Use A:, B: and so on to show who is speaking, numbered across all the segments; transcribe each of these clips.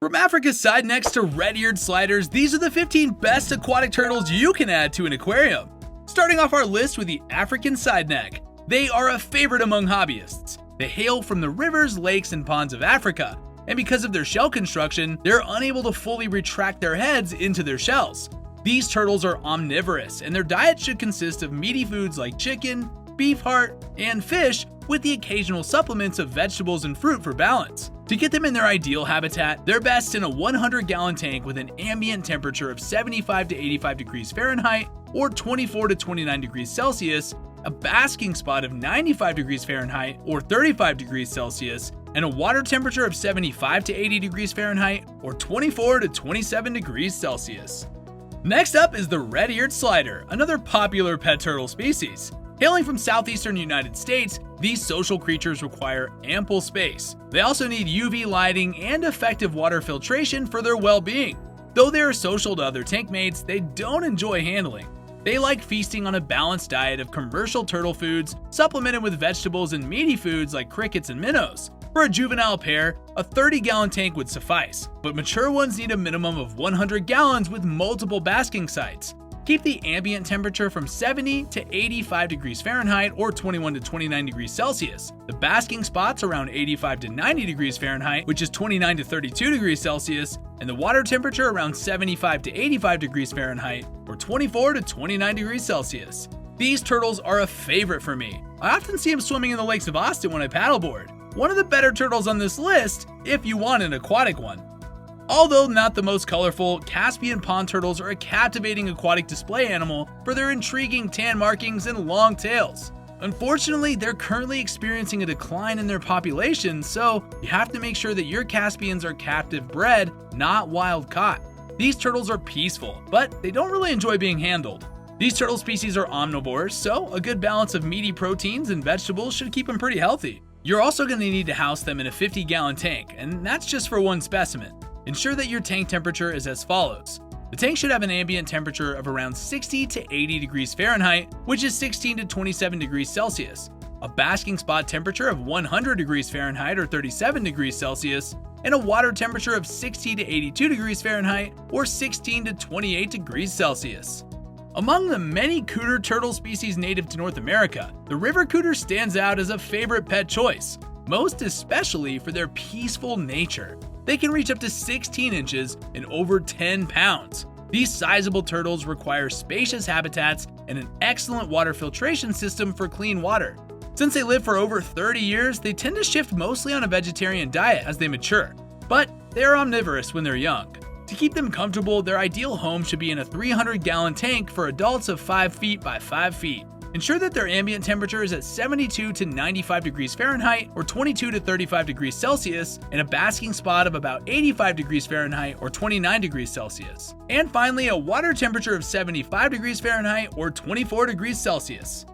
A: From Africa's Sidenecks to red-eared sliders, these are the 15 best aquatic turtles you can add to an aquarium. Starting off our list with the African Sideneck. They are a favorite among hobbyists. They hail from the rivers, lakes, and ponds of Africa, and because of their shell construction, they're unable to fully retract their heads into their shells. These turtles are omnivorous, and their diet should consist of meaty foods like chicken, beef heart, and fish, with the occasional supplements of vegetables and fruit for balance. To get them in their ideal habitat, they're best in a 100-gallon tank with an ambient temperature of 75 to 85 degrees Fahrenheit or 24 to 29 degrees Celsius, a basking spot of 95 degrees Fahrenheit or 35 degrees Celsius, and a water temperature of 75 to 80 degrees Fahrenheit or 24 to 27 degrees Celsius. Next up is the red-eared slider, another popular pet turtle species. Hailing from southeastern United States, these social creatures require ample space. They also need UV lighting and effective water filtration for their well-being. Though they are social to other tank mates, they don't enjoy handling. They like feasting on a balanced diet of commercial turtle foods, supplemented with vegetables and meaty foods like crickets and minnows. For a juvenile pair, a 30-gallon tank would suffice, but mature ones need a minimum of 100 gallons with multiple basking sites. Keep the ambient temperature from 70 to 85 degrees Fahrenheit or 21 to 29 degrees Celsius. The basking spots around 85 to 90 degrees Fahrenheit, which is 29 to 32 degrees Celsius, and the water temperature around 75 to 85 degrees Fahrenheit or 24 to 29 degrees Celsius. These turtles are a favorite for me. I often see them swimming in the lakes of Austin when I paddleboard. One of the better turtles on this list if you want an aquatic one. Although not the most colorful, Caspian Pond turtles are a captivating aquatic display animal for their intriguing tan markings and long tails. Unfortunately, they're currently experiencing a decline in their population, so you have to make sure that your Caspians are captive bred, not wild caught. These turtles are peaceful, but they don't really enjoy being handled. These turtle species are omnivores, so a good balance of meaty proteins and vegetables should keep them pretty healthy. You're also going to need to house them in a 50-gallon tank, and that's just for one specimen. Ensure that your tank temperature is as follows. The tank should have an ambient temperature of around 60 to 80 degrees Fahrenheit, which is 16 to 27 degrees Celsius, a basking spot temperature of 100 degrees Fahrenheit or 37 degrees Celsius, and a water temperature of 60 to 82 degrees Fahrenheit or 16 to 28 degrees Celsius. Among the many Cooter turtle species native to North America, the river cooter stands out as a favorite pet choice, most especially for their peaceful nature. They can reach up to 16 inches and over 10 pounds. These sizable turtles require spacious habitats and an excellent water filtration system for clean water. Since they live for over 30 years, they tend to shift mostly on a vegetarian diet as they mature, but they are omnivorous when they're young. To keep them comfortable, their ideal home should be in a 300-gallon tank for adults of 5 feet by 5 feet. Ensure that their ambient temperature is at 72 to 95 degrees Fahrenheit or 22 to 35 degrees Celsius and a basking spot of about 85 degrees Fahrenheit or 29 degrees Celsius. And finally, a water temperature of 75 degrees Fahrenheit or 24 degrees Celsius.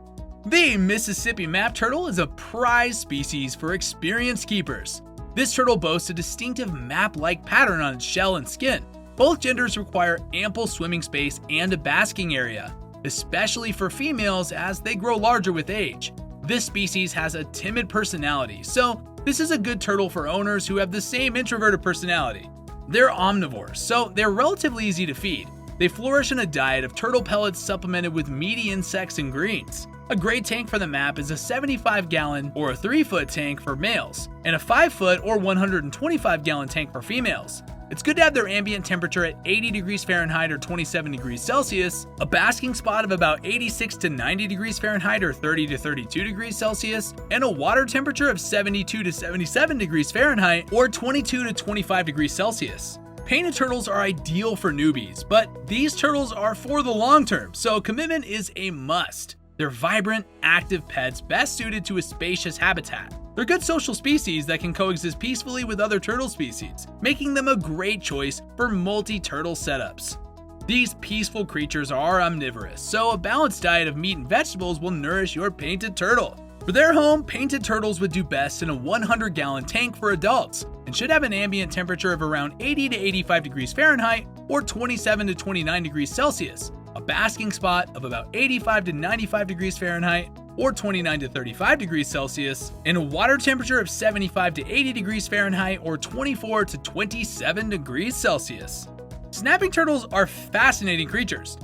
A: The Mississippi map turtle is a prized species for experienced keepers. This turtle boasts a distinctive map-like pattern on its shell and skin. Both genders require ample swimming space and a basking area, especially for females as they grow larger with age. This species has a timid personality, so this is a good turtle for owners who have the same introverted personality. They're omnivores, so they're relatively easy to feed. They flourish in a diet of turtle pellets supplemented with meaty insects and greens. A great tank for the map is a 75-gallon or a 3-foot tank for males, and a 5-foot or 125-gallon tank for females. It's good to have their ambient temperature at 80 degrees Fahrenheit or 27 degrees Celsius, a basking spot of about 86 to 90 degrees Fahrenheit or 30 to 32 degrees Celsius, and a water temperature of 72 to 77 degrees Fahrenheit or 22 to 25 degrees Celsius. Painted turtles are ideal for newbies, but these turtles are for the long term, so commitment is a must. They're vibrant, active pets best suited to a spacious habitat. They're good social species that can coexist peacefully with other turtle species, making them a great choice for multi-turtle setups. These peaceful creatures are omnivorous, so a balanced diet of meat and vegetables will nourish your painted turtle. For their home, painted turtles would do best in a 100-gallon tank for adults and should have an ambient temperature of around 80 to 85 degrees Fahrenheit or 27 to 29 degrees Celsius, a basking spot of about 85 to 95 degrees Fahrenheit or 29 to 35 degrees Celsius, and a water temperature of 75 to 80 degrees Fahrenheit or 24 to 27 degrees Celsius. Snapping turtles are fascinating creatures,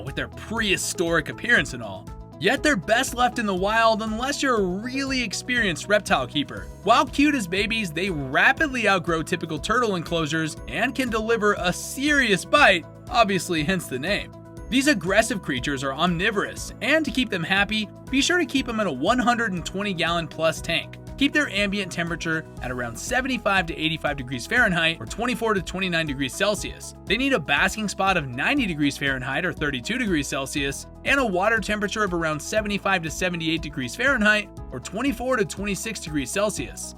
A: with their prehistoric appearance and all. Yet they're best left in the wild unless you're a really experienced reptile keeper. While cute as babies, they rapidly outgrow typical turtle enclosures and can deliver a serious bite, obviously hence the name. These aggressive creatures are omnivorous, and to keep them happy, be sure to keep them in a 120-gallon plus tank. Keep their ambient temperature at around 75 to 85 degrees Fahrenheit or 24 to 29 degrees Celsius. They need a basking spot of 90 degrees Fahrenheit or 32 degrees Celsius and a water temperature of around 75 to 78 degrees Fahrenheit or 24 to 26 degrees Celsius.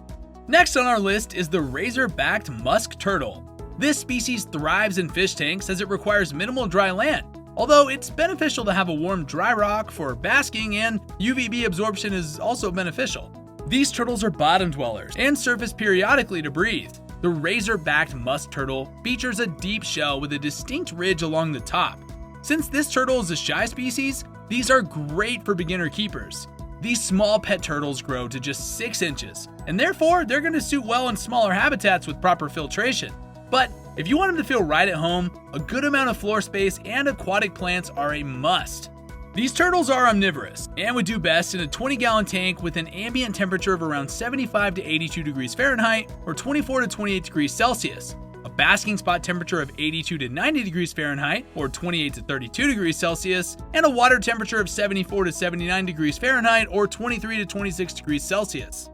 A: Next on our list is the razor-backed musk turtle. This species thrives in fish tanks as it requires minimal dry land, although it's beneficial to have a warm dry rock for basking, and UVB absorption is also beneficial. These turtles are bottom dwellers and surface periodically to breathe. The razor-backed musk turtle features a deep shell with a distinct ridge along the top. Since this turtle is a shy species, these are great for beginner keepers. These small pet turtles grow to just 6 inches, and therefore they're going to suit well in smaller habitats with proper filtration. But if you want them to feel right at home, a good amount of floor space and aquatic plants are a must. These turtles are omnivorous and would do best in a 20-gallon tank with an ambient temperature of around 75 to 82 degrees Fahrenheit or 24 to 28 degrees Celsius, a basking spot temperature of 82 to 90 degrees Fahrenheit or 28 to 32 degrees Celsius, and a water temperature of 74 to 79 degrees Fahrenheit or 23 to 26 degrees Celsius.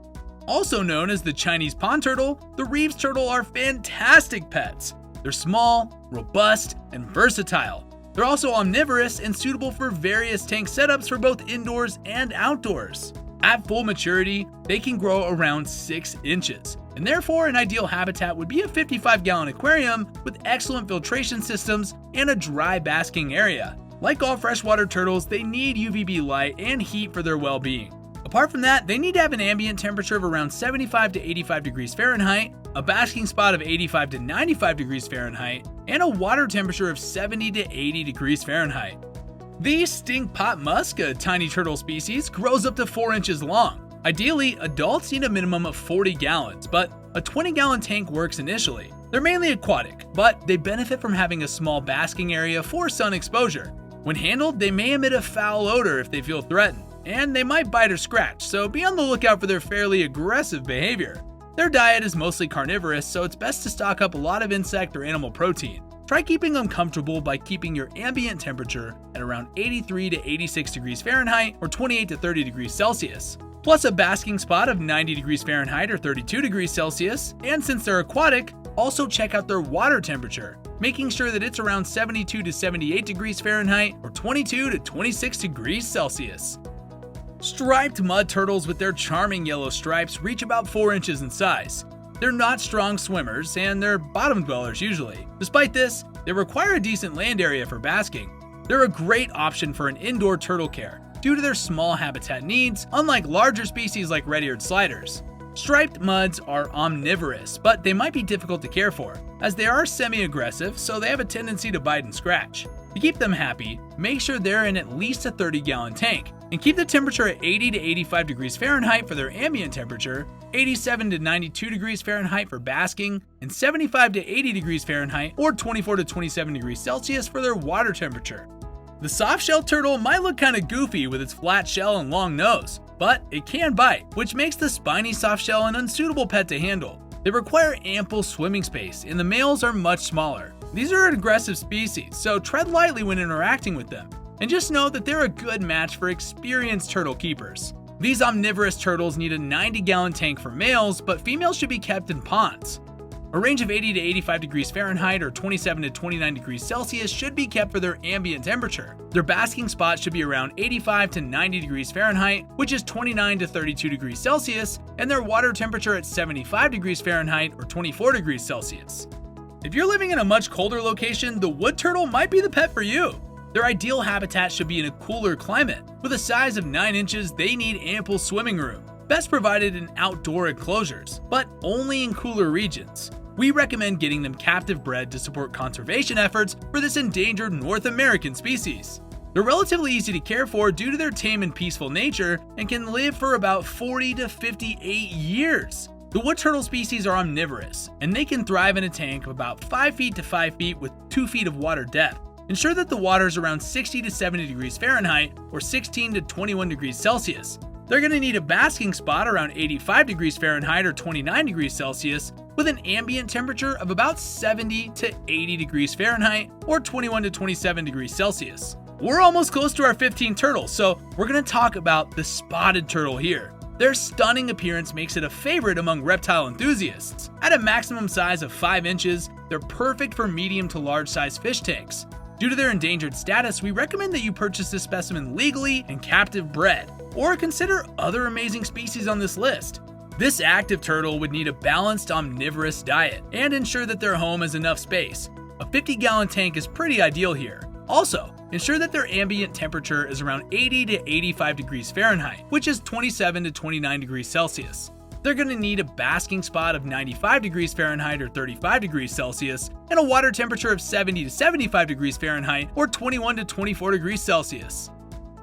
A: Also known as the Chinese pond turtle, the Reeves turtle are fantastic pets. They're small, robust, and versatile. They're also omnivorous and suitable for various tank setups for both indoors and outdoors. At full maturity, they can grow around 6 inches, and therefore an ideal habitat would be a 55-gallon aquarium with excellent filtration systems and a dry basking area. Like all freshwater turtles, they need UVB light and heat for their well-being. Apart from that, they need to have an ambient temperature of around 75 to 85 degrees Fahrenheit, a basking spot of 85 to 95 degrees Fahrenheit, and a water temperature of 70 to 80 degrees Fahrenheit. The stinkpot musk, a tiny turtle species, grows up to 4 inches long. Ideally, adults need a minimum of 40 gallons, but a 20-gallon tank works initially. They're mainly aquatic, but they benefit from having a small basking area for sun exposure. When handled, they may emit a foul odor if they feel threatened, and they might bite or scratch, so be on the lookout for their fairly aggressive behavior. Their diet is mostly carnivorous, so it's best to stock up a lot of insect or animal protein. Try keeping them comfortable by keeping your ambient temperature at around 83 to 86 degrees Fahrenheit or 28 to 30 degrees Celsius, plus a basking spot of 90 degrees Fahrenheit or 32 degrees Celsius, and since they're aquatic, also check out their water temperature, making sure that it's around 72 to 78 degrees Fahrenheit or 22 to 26 degrees Celsius. Striped mud turtles with their charming yellow stripes reach about 4 inches in size. They're not strong swimmers, and they're bottom dwellers usually. Despite this, they require a decent land area for basking. They're a great option for an indoor turtle care due to their small habitat needs, unlike larger species like red-eared sliders. Striped muds are omnivorous, but they might be difficult to care for, as they are semi-aggressive, so they have a tendency to bite and scratch. To keep them happy, make sure they're in at least a 30-gallon tank, and keep the temperature at 80 to 85 degrees Fahrenheit for their ambient temperature, 87 to 92 degrees Fahrenheit for basking, and 75 to 80 degrees Fahrenheit or 24 to 27 degrees Celsius for their water temperature. The softshell turtle might look kinda goofy with its flat shell and long nose, but it can bite, which makes the spiny softshell an unsuitable pet to handle. They require ample swimming space, and the males are much smaller. These are an aggressive species, so tread lightly when interacting with them. And just know that they're a good match for experienced turtle keepers. These omnivorous turtles need a 90-gallon tank for males, but females should be kept in ponds. A range of 80 to 85 degrees Fahrenheit or 27 to 29 degrees Celsius should be kept for their ambient temperature. Their basking spot should be around 85 to 90 degrees Fahrenheit, which is 29 to 32 degrees Celsius, and their water temperature at 75 degrees Fahrenheit or 24 degrees Celsius. If you're living in a much colder location, the wood turtle might be the pet for you. Their ideal habitat should be in a cooler climate. With a size of 9 inches, they need ample swimming room, best provided in outdoor enclosures, but only in cooler regions. We recommend getting them captive bred to support conservation efforts for this endangered North American species. They're relatively easy to care for due to their tame and peaceful nature and can live for about 40 to 58 years. The wood turtle species are omnivorous, and they can thrive in a tank of about 5 feet to 5 feet with 2 feet of water depth. Ensure that the water is around 60 to 70 degrees Fahrenheit or 16 to 21 degrees Celsius. They're going to need a basking spot around 85 degrees Fahrenheit or 29 degrees Celsius with an ambient temperature of about 70 to 80 degrees Fahrenheit or 21 to 27 degrees Celsius. We're almost close to our 15 turtles, so we're going to talk about the spotted turtle here. Their stunning appearance makes it a favorite among reptile enthusiasts. At a maximum size of 5 inches, they're perfect for medium to large size fish tanks. Due to their endangered status, we recommend that you purchase this specimen legally and captive bred, or consider other amazing species on this list. This active turtle would need a balanced omnivorous diet and ensure that their home has enough space. A 50-gallon tank is pretty ideal here. Also, ensure that their ambient temperature is around 80 to 85 degrees Fahrenheit, which is 27 to 29 degrees Celsius. They're going to need a basking spot of 95 degrees Fahrenheit or 35 degrees Celsius and a water temperature of 70 to 75 degrees Fahrenheit or 21 to 24 degrees Celsius.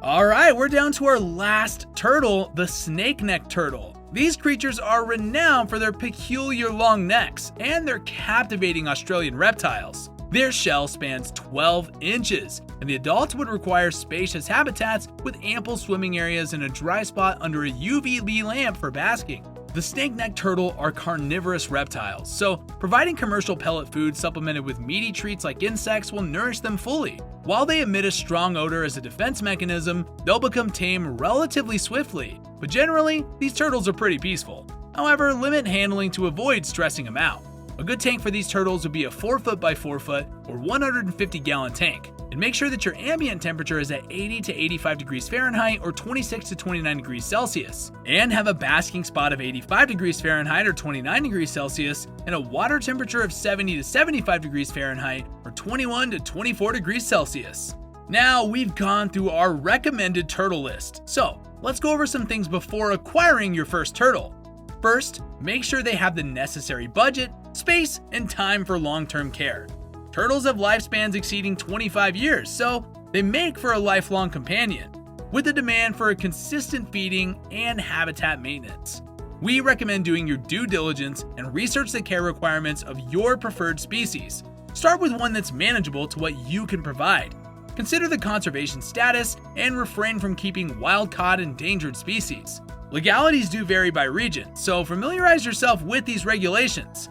A: Alright, we're down to our last turtle, the snake neck turtle. These creatures are renowned for their peculiar long necks and their captivating Australian reptiles. Their shell spans 12 inches, and the adults would require spacious habitats with ample swimming areas and a dry spot under a UVB lamp for basking. The snake-neck turtle are carnivorous reptiles, so providing commercial pellet food supplemented with meaty treats like insects will nourish them fully. While they emit a strong odor as a defense mechanism, they'll become tame relatively swiftly, but generally, these turtles are pretty peaceful. However, limit handling to avoid stressing them out. A good tank for these turtles would be a 4 foot by 4 foot or 150 gallon tank, and make sure that your ambient temperature is at 80 to 85 degrees Fahrenheit or 26 to 29 degrees Celsius, and have a basking spot of 85 degrees Fahrenheit or 29 degrees Celsius and a water temperature of 70 to 75 degrees Fahrenheit or 21 to 24 degrees Celsius. Now we've gone through our recommended turtle list, so let's go over some things before acquiring your first turtle. First, make sure they have the necessary budget, space, and time for long-term care. Turtles have lifespans exceeding 25 years, so they make for a lifelong companion, with a demand for a consistent feeding and habitat maintenance. We recommend doing your due diligence and research the care requirements of your preferred species. Start with one that's manageable to what you can provide. Consider the conservation status and refrain from keeping wild-caught endangered species. Legalities do vary by region, so familiarize yourself with these regulations.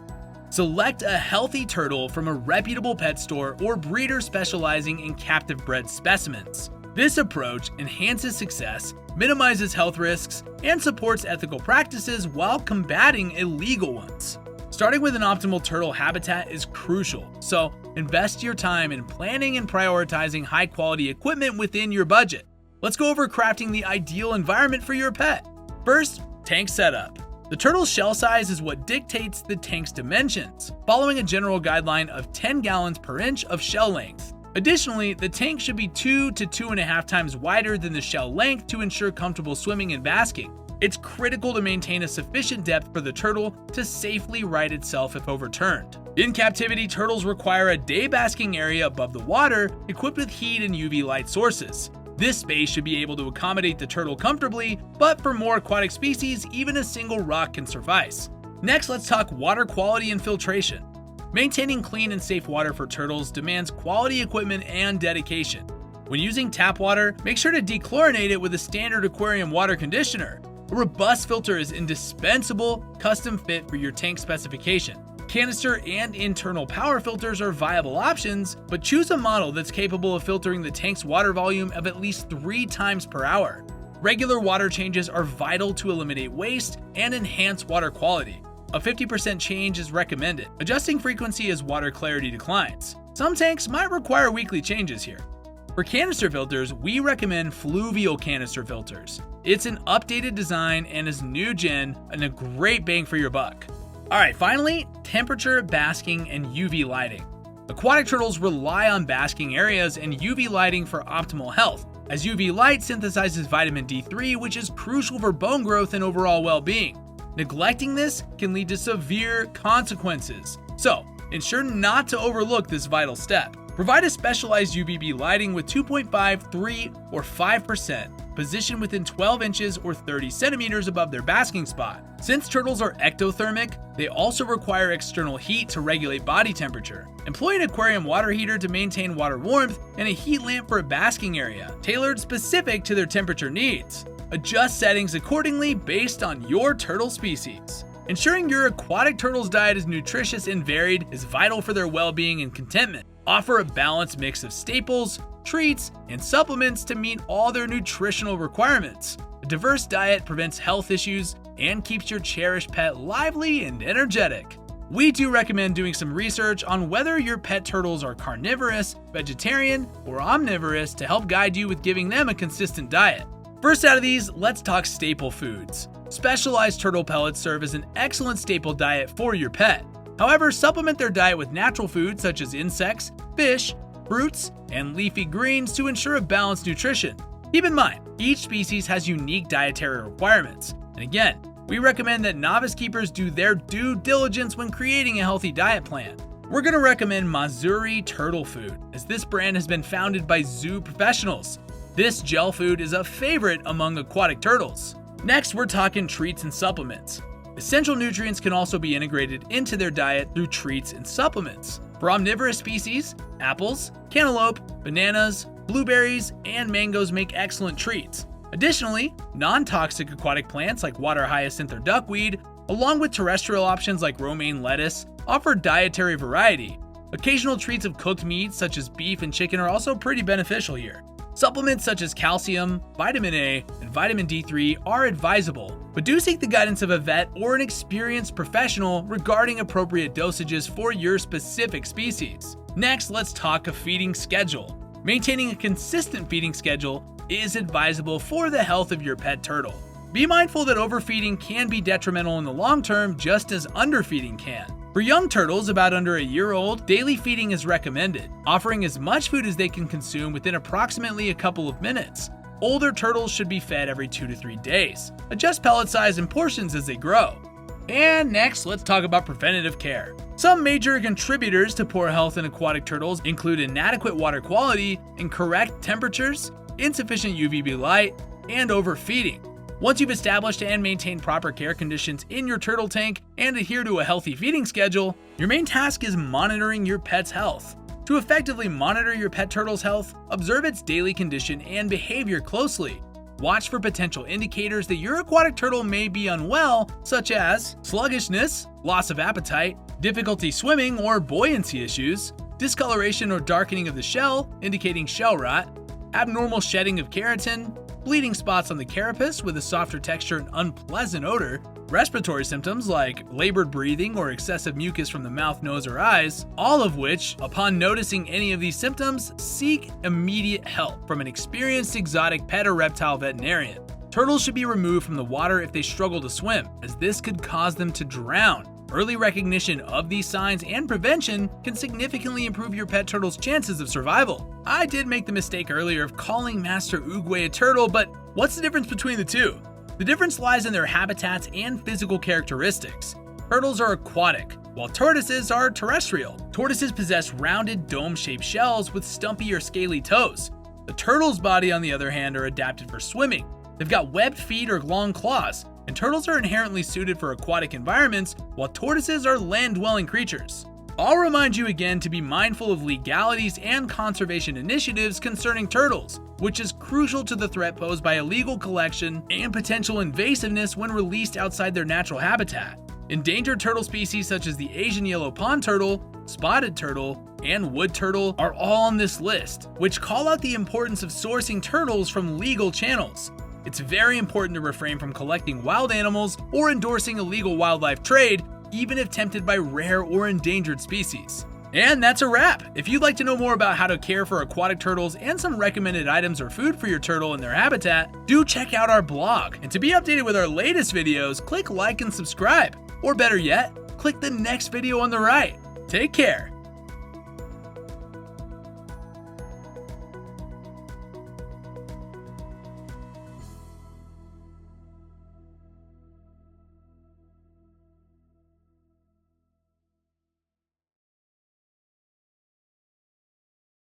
A: Select a healthy turtle from a reputable pet store or breeder specializing in captive bred specimens. This approach enhances success, minimizes health risks, and supports ethical practices while combating illegal ones. Starting with an optimal turtle habitat is crucial, so invest your time in planning and prioritizing high-quality equipment within your budget. Let's go over crafting the ideal environment for your pet. First, tank setup. The turtle's shell size is what dictates the tank's dimensions, following a general guideline of 10 gallons per inch of shell length. Additionally, the tank should be 2 to 2.5 times wider than the shell length to ensure comfortable swimming and basking. It's critical to maintain a sufficient depth for the turtle to safely right itself if overturned. In captivity, turtles require a day basking area above the water equipped with heat and UV light sources. This space should be able to accommodate the turtle comfortably, but for more aquatic species, even a single rock can suffice. Next, let's talk water quality and filtration. Maintaining clean and safe water for turtles demands quality equipment and dedication. When using tap water, make sure to dechlorinate it with a standard aquarium water conditioner. A robust filter is indispensable, custom fit for your tank specification. Canister and internal power filters are viable options, but choose a model that's capable of filtering the tank's water volume of at least 3 times per hour. Regular water changes are vital to eliminate waste and enhance water quality. A 50% change is recommended, adjusting frequency as water clarity declines. Some tanks might require weekly changes here. For canister filters, we recommend fluvial canister filters. It's an updated design and is new gen and a great bang for your buck. Alright, finally, temperature, basking, and UV lighting. Aquatic turtles rely on basking areas and UV lighting for optimal health, as UV light synthesizes vitamin D3, which is crucial for bone growth and overall well-being. Neglecting this can lead to severe consequences, so ensure not to overlook this vital step. Provide a specialized UVB lighting with 2.5, 3, or 5%, positioned within 12 inches or 30 centimeters above their basking spot. Since turtles are ectothermic, they also require external heat to regulate body temperature. Employ an aquarium water heater to maintain water warmth and a heat lamp for a basking area, tailored specific to their temperature needs. Adjust settings accordingly based on your turtle species. Ensuring your aquatic turtle's diet is nutritious and varied is vital for their well-being and contentment. Offer a balanced mix of staples, treats, and supplements to meet all their nutritional requirements. A diverse diet prevents health issues and keeps your cherished pet lively and energetic. We do recommend doing some research on whether your pet turtles are carnivorous, vegetarian, or omnivorous to help guide you with giving them a consistent diet. First out of these, let's talk staple foods. Specialized turtle pellets serve as an excellent staple diet for your pet. However, supplement their diet with natural foods such as insects, fish, fruits, and leafy greens to ensure a balanced nutrition. Keep in mind, each species has unique dietary requirements. And again, we recommend that novice keepers do their due diligence when creating a healthy diet plan. We're going to recommend Mazuri Turtle Food, as this brand has been founded by zoo professionals. This gel food is a favorite among aquatic turtles. Next, we're talking treats and supplements. Essential nutrients can also be integrated into their diet through treats and supplements. For omnivorous species, apples, cantaloupe, bananas, blueberries, and mangoes make excellent treats. Additionally, non-toxic aquatic plants like water hyacinth or duckweed, along with terrestrial options like romaine lettuce, offer dietary variety. Occasional treats of cooked meats such as beef and chicken are also pretty beneficial here. Supplements such as calcium, vitamin A, and vitamin D3 are advisable, but do seek the guidance of a vet or an experienced professional regarding appropriate dosages for your specific species. Next, let's talk a feeding schedule. Maintaining a consistent feeding schedule is advisable for the health of your pet turtle. Be mindful that overfeeding can be detrimental in the long term, just as underfeeding can. For young turtles about under a year old, daily feeding is recommended, offering as much food as they can consume within approximately a couple of minutes. Older turtles should be fed every 2 to 3 days. Adjust pellet size and portions as they grow. And next, let's talk about preventative care. Some major contributors to poor health in aquatic turtles include inadequate water quality, incorrect temperatures, insufficient UVB light, and overfeeding. Once you've established and maintained proper care conditions in your turtle tank and adhere to a healthy feeding schedule, your main task is monitoring your pet's health. To effectively monitor your pet turtle's health, observe its daily condition and behavior closely. Watch for potential indicators that your aquatic turtle may be unwell, such as sluggishness, loss of appetite, difficulty swimming or buoyancy issues, discoloration or darkening of the shell, indicating shell rot, abnormal shedding of keratin, bleeding spots on the carapace with a softer texture and unpleasant odor, respiratory symptoms like labored breathing or excessive mucus from the mouth, nose, or eyes, all of which, upon noticing any of these symptoms, seek immediate help from an experienced exotic pet or reptile veterinarian. Turtles should be removed from the water if they struggle to swim, as this could cause them to drown. Early recognition of these signs and prevention can significantly improve your pet turtle's chances of survival. I did make the mistake earlier of calling Master Oogway a turtle, but what's the difference between the two? The difference lies in their habitats and physical characteristics. Turtles are aquatic, while tortoises are terrestrial. Tortoises possess rounded, dome-shaped shells with stumpy or scaly toes. The turtle's body, on the other hand, are adapted for swimming. They've got webbed feet or long claws, and turtles are inherently suited for aquatic environments, while tortoises are land-dwelling creatures. I'll remind you again to be mindful of legalities and conservation initiatives concerning turtles, which is crucial to the threat posed by illegal collection and potential invasiveness when released outside their natural habitat. Endangered turtle species such as the Asian yellow pond turtle, spotted turtle, and wood turtle are all on this list, which call out the importance of sourcing turtles from legal channels. It's very important to refrain from collecting wild animals or endorsing illegal wildlife trade, even if tempted by rare or endangered species. And that's a wrap. If you'd like to know more about how to care for aquatic turtles and some recommended items or food for your turtle and their habitat, do check out our blog. And to be updated with our latest videos, click like and subscribe. Or better yet, click the next video on the right. Take care.